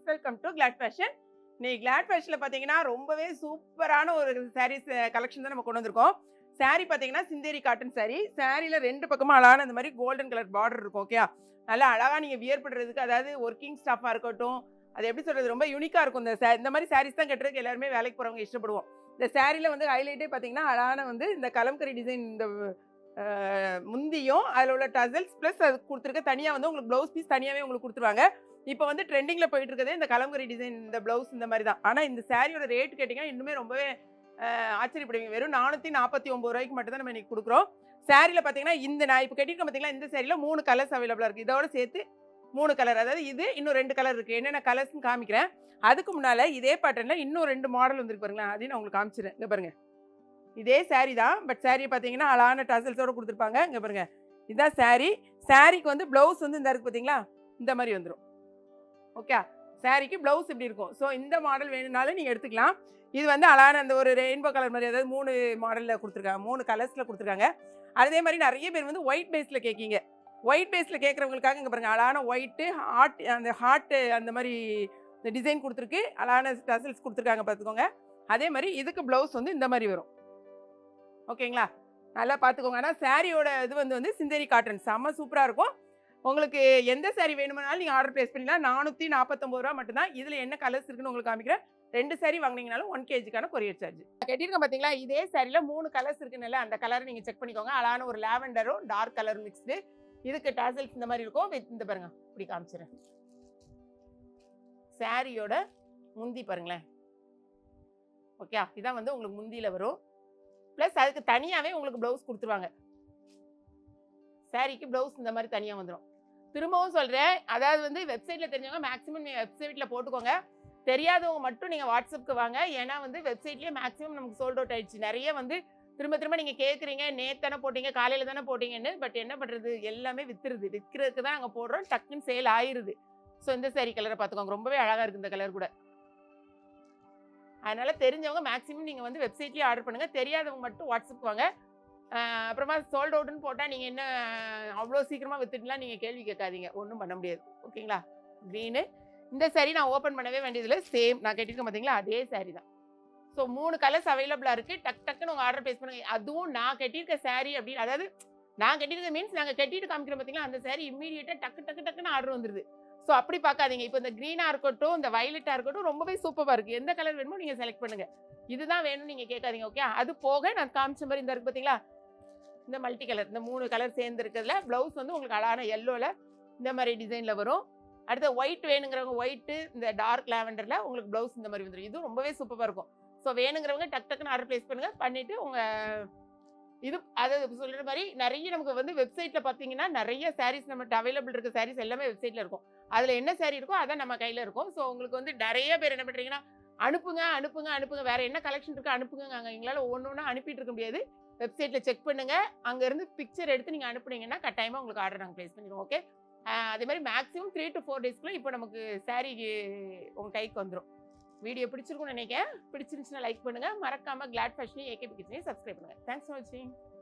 Friends, welcome to Glad fashion. இன்னைக்கு Glad ஃபேஷனில் பார்த்தீங்கன்னா ரொம்பவே சூப்பரான ஒரு சாரீஸ் கலெக்ஷன் தான் நம்ம கொண்டு வந்திருக்கோம். சாரீ பார்த்தீங்கன்னா சிந்தேரி காட்டன் சாரீ. சாரியில் ரெண்டு பக்கமும் அழகான இந்த மாதிரி கோல்டன் கலர் பார்டர் இருக்கும். ஓகே, நல்லா அழகாக நீங்கள் வியர் பண்ணுறதுக்கு, அதாவது ஒர்க்கிங் ஸ்டாஃபாக இருக்கட்டும், அது எப்படி சொல்கிறது, ரொம்ப யூனிக்காக இருக்கும். இந்த மாதிரி சாரீஸ் தான் கட்டுறதுக்கு எல்லாருமே வேலைக்கு போகிறவங்க இஷ்டப்படுவோம். இந்த சாரியில் வந்து ஹைலைட்டே பார்த்தீங்கன்னா அழகான வந்து இந்த கலம்கரி டிசைன், இந்த முந்தியும் அதில் உள்ள டசல்ஸ் ப்ளஸ் அது கொடுத்துருக்க தனியாக வந்து உங்களுக்கு ப்ளவுஸ் பீஸ் தனியாகவே உங்களுக்கு கொடுத்துருவாங்க. இப்போ வந்து ட்ரெண்டிங்கில் போயிட்டு இருக்கிறதே இந்த கலம்கரி டிசைன், இந்த ப்ளவுஸ் இந்த மாதிரி தான். ஆனால் இந்த சாரியோட ரேட் கேட்டிங்கன்னா இன்னுமே ரொம்பவே ஆச்சரியப்படுவீங்க. வெறும் 449 ரூபாய்க்கு மட்டும் தான் நம்ம இன்னைக்கு கொடுக்குறோம். சாரியில் பார்த்தீங்கன்னா இந்த நான் இப்போ கட்டியிருக்கேன் பார்த்தீங்களா, இந்த சாரியில் 3 கலர்ஸ் அவைலபிளாக இருக்குது. இதோட சேர்த்து 3 கலர், அதாவது இது இன்னும் 2 கலர் இருக்குது. என்னென்ன கலர்ஸ்ன்னு காமிக்கிறேன். அதுக்கு முன்னால் இதே பேட்டர்னில் இன்னும் 2 மாடல் வந்துருக்கு பாருங்களேன், அதையும் நான் உங்களுக்கு காமிச்சிடுறேன். இங்கே பாருங்கள், இதே சாரீ தான், பட் சாரியை பார்த்தீங்கன்னா அழகான டசல்ஸோடு கொடுத்துருப்பாங்க. இங்கே பாருங்கள், இதுதான் சாரீ. சாரீக்கு வந்து ப்ளவுஸ் வந்து இந்த இருக்குது பார்த்தீங்களா, இந்த மாதிரி வந்துடும். ஓகே, சாரீக்கு ப்ளவுஸ் இப்படி இருக்கும். ஸோ இந்த மாடல் வேணும்னாலும் நீங்கள் எடுத்துக்கலாம். இது வந்து அழகான அந்த ஒரு ரெயின்போ கலர் மாதிரி, அதாவது 3 மாடலில் கொடுத்துருக்காங்க, 3 கலர்ஸில் கொடுத்துருக்காங்க. அதே மாதிரி நிறைய பேர் வந்து ஒயிட் பேஸில் கேட்கிங்க. ஒயிட் பேஸில் கேட்குறவங்களுக்காக இங்கே பாருங்கள், அழகான ஒயிட்டு ஹார்ட்டு அந்த மாதிரி இந்த டிசைன் கொடுத்துருக்கு, அழகான டசல்ஸ் கொடுத்துருக்காங்க பார்த்துக்கோங்க. அதே மாதிரி இதுக்கு ப்ளவுஸ் வந்து இந்த மாதிரி வரும். ஓகேங்களா, நல்லா பார்த்துக்கோங்க. ஆனால் சாரியோட இது வந்து சிந்தேரி காட்டன் செம்ம சூப்பராக இருக்கும். உங்களுக்கு எந்த சாரீ வேணுமானாலும் நீங்கள் ஆர்டர் ப்ளேஸ் பண்ணிக்கலாம். 449 ரூபா மட்டும்தான். இதில் என்ன கலர்ஸ் இருக்குன்னு உங்களுக்கு காமிக்கிறேன். 2 சாரீ வாங்கினீங்கனாலும் 1 kgக்கான கொரியர் சார்ஜ். கட்டியிருக்கேன் பார்த்தீங்களா, இதே சாரியில் 3 கலர்ஸ் இருக்குன்னு, அந்த கலரை நீங்கள் செக் பண்ணிக்கோங்க. அழகான ஒரு லாவெண்டரும் டார்க் கலர் மிக்ஸ்டு. இதுக்கு டாசல்ஸ் இந்த மாதிரி இருக்கும். இந்த பாருங்க, இப்படி காமிச்சிடுறேன். சாரியோட முந்தி பாருங்களேன். ஓகே, இதான் வந்து உங்களுக்கு முந்தியில் வரும். ப்ளஸ் அதுக்கு தனியாகவே உங்களுக்கு ப்ளவுஸ் கொடுத்துருவாங்க. சாரிக்கு ப்ளவுஸ் இந்த மாதிரி தனியாக வந்துடும். திரும்பவும் சொல்கிறேன், அதாவது வந்து வெப்சைட்டில் தெரிஞ்சவங்க மேக்ஸிமம் நீங்கள் வெப்சைட்டில் போட்டுக்கோங்க. தெரியாதவங்க மட்டும் நீங்கள் வாட்ஸ்அப்புக்கு வாங்க. ஏன்னா வந்து வெப்சைட்லேயே மேக்ஸிமம் நமக்கு சோல்ட் அவுட் ஆயிடுச்சு. நிறைய வந்து திரும்ப திரும்ப நீங்கள் கேட்குறீங்க, நேற்று தானே போட்டிங்க, காலையில் தானே போட்டிங்கன்னு. பட் என்ன பண்ணுறது, எல்லாமே விற்றுருது. விற்கிறதுக்கு தான் நாங்கள் போடுறோம், டக்குன்னு சேல் ஆயிடுது. ஸோ இந்த சாரீ கலரை பார்த்துக்கோங்க, ரொம்பவே அழகாக இருக்குது இந்த கலர் கூட. அதனால் தெரிஞ்சவங்க மேக்ஸிமம் நீங்கள் வந்து வெப்சைட்லேயே ஆர்டர் பண்ணுங்கள். தெரியாதவங்க மட்டும் வாட்ஸ்அப்புக்கு வாங்க. அப்புறமா சோல்ட் அவுட்னு போட்டால் நீங்கள் என்ன அவ்வளோ சீக்கிரமாக விற்றுட்டுலாம் நீங்கள் கேள்வி கேட்காதீங்க, ஒன்றும் பண்ண முடியாது. ஓகேங்களா, க்ரீனு. இந்த சாரீ நான் ஓப்பன் பண்ணவே வேண்டியதில்லை, சேம் நான் கட்டியிருக்கேன் பார்த்தீங்களா, அதே சாரீ தான். ஸோ 3 கலர்ஸ் அவைலபிளாக இருக்குது. டக்குன்னு உங்கள் ஆர்டர் ப்ளேஸ் பண்ணுங்கள். அதுவும் நான் கட்டியிருக்க சாரீ அப்படின்னு, அதாவது நான் கட்டியிருக்க மீன்ஸ் நாங்கள் கட்டிட்டு காமிக்கிறோம் பார்த்தீங்களா, அந்த சாரீ இம்மீடியட்டாக டக்குன்னு ஆர்டர் வந்துடுது. ஸோ அப்படி பார்க்காதீங்க. இப்போ இந்த க்ரீனாக இருக்கட்டும், இந்த வயலட்டாக இருக்கட்டும், ரொம்பவே சூப்பராக இருக்குது. எந்த கலர் வேணுமோ நீங்கள் செலக்ட் பண்ணுங்கள். இதுதான் வேணும்னு நீங்கள் கேட்காதீங்க. ஓகே, அது போக நான் காமிச்ச மாதிரி இந்த இருக்குது பார்த்தீங்களா, இந்த மல்டி கலர், இந்த 3 கலர் சேர்ந்து இருக்கிறதுல ப்ளவுஸ் வந்து உங்களுக்கு அழகான எல்லோவில் இந்த மாதிரி டிசைனில் வரும். அடுத்து ஒயிட் வேணுங்கிறவங்க ஒயிட்டு, இந்த டார்க் லாவெண்டரில் உங்களுக்கு ப்ளவுஸ் இந்த மாதிரி வந்துடும். இதுவும் ரொம்பவே சூப்பராக இருக்கும். ஸோ வேணுங்கிறவங்க டக்குன்னு ஆர்டர் ப்ளேஸ் பண்ணுங்கள். பண்ணிவிட்டு உங்கள் இது அதை சொல்கிற மாதிரி நிறைய நமக்கு வந்து வெப்சைட்டில் பார்த்தீங்கன்னா நிறைய சாரீஸ் நம்மகிட்ட அவைலபிள் இருக்க சாரீஸ் எல்லாமே வெப்சைட்டில் இருக்கும். அதில் என்ன சாரீ இருக்கோ அதான் நம்ம கையில் இருக்கும். ஸோ உங்களுக்கு வந்து நிறைய பேர் என்ன பண்ணுறீங்கன்னா, அனுப்புங்க வேறு என்ன கலெக்ஷன் இருக்குது அனுப்புங்க. எங்களால் ஒன்று அனுப்பிட்டு இருக்க முடியாது. வெப்சைட்டில் செக் பண்ணுங்கள். அங்கேருந்து பிக்சர் எடுத்து நீங்கள் அனுப்புனீங்கன்னா கட்டாயமாக உங்களுக்கு ஆர்டர் நாங்கள் ப்ளேஸ் பண்ணிடுவோம். ஓகே, அதே மாதிரி மேக்ஸிமம் 3 to 4 டேஸ்க்குள்ளே இப்போ நமக்கு சாரீ உங்கள் கைக்கு வந்துடும். வீடியோ பிடிச்சிருக்கும்னு நினைக்கிறேன். பிடிச்சிருந்துச்சுன்னா லைக் பண்ணுங்கள். மறக்காமல் கிளாட் ஃபேஷனையும் ஏகேபி கிச்சனையும் சப்ஸ்கிரைப் பண்ணுங்கள். தேங்க்ஸ் ஃபார் வாட்சிங்.